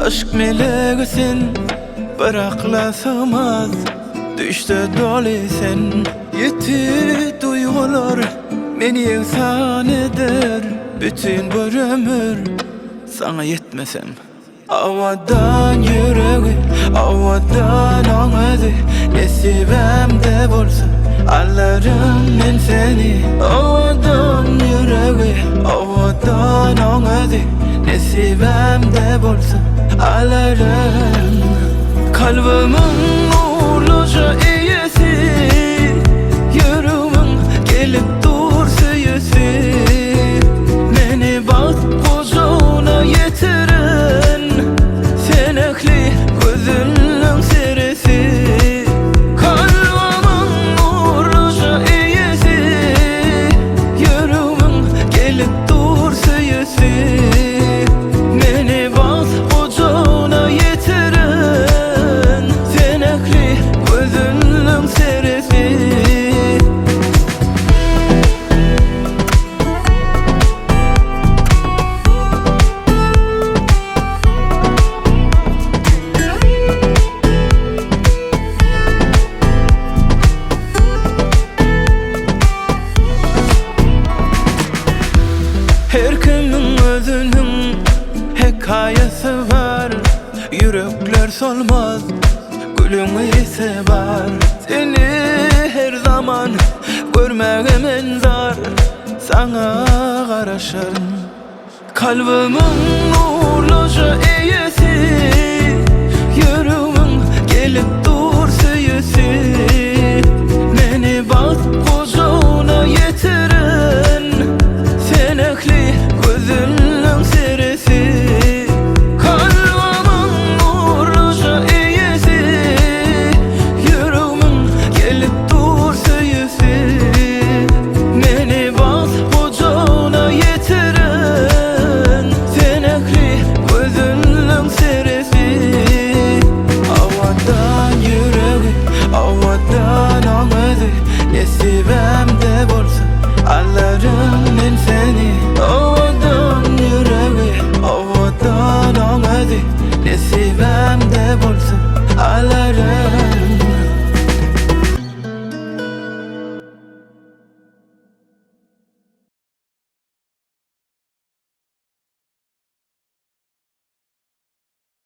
Aşk meleğisin, bırakla sığmaz. Düşte dolu sen, yetti duygular beni insan eder. Bütün bir ömür sana yetmesem. Avadan yüreği, avadan ağzı, nesibimde bolsa alırım ben seni. Avadan yüreği, avadan ağzı, nesibimde bolsa alırım. Kalbimin uğurluca iyisi, yüreğimin gelip dursa yüzü. Beni bak kucağına getirin, senekli gözünün serisi. Kalbimin uğurluca iyisi, yüreğimin gelip dursa yüzü. Beni bak kucağına getirin, senekli gözünün serisi. Her kimin özünün hikayesi var. Yürekler solmaz, gülüm ise var. Seni her zaman görmegim en zor, sana karışırım. Kalbimin uğurluca iyisi,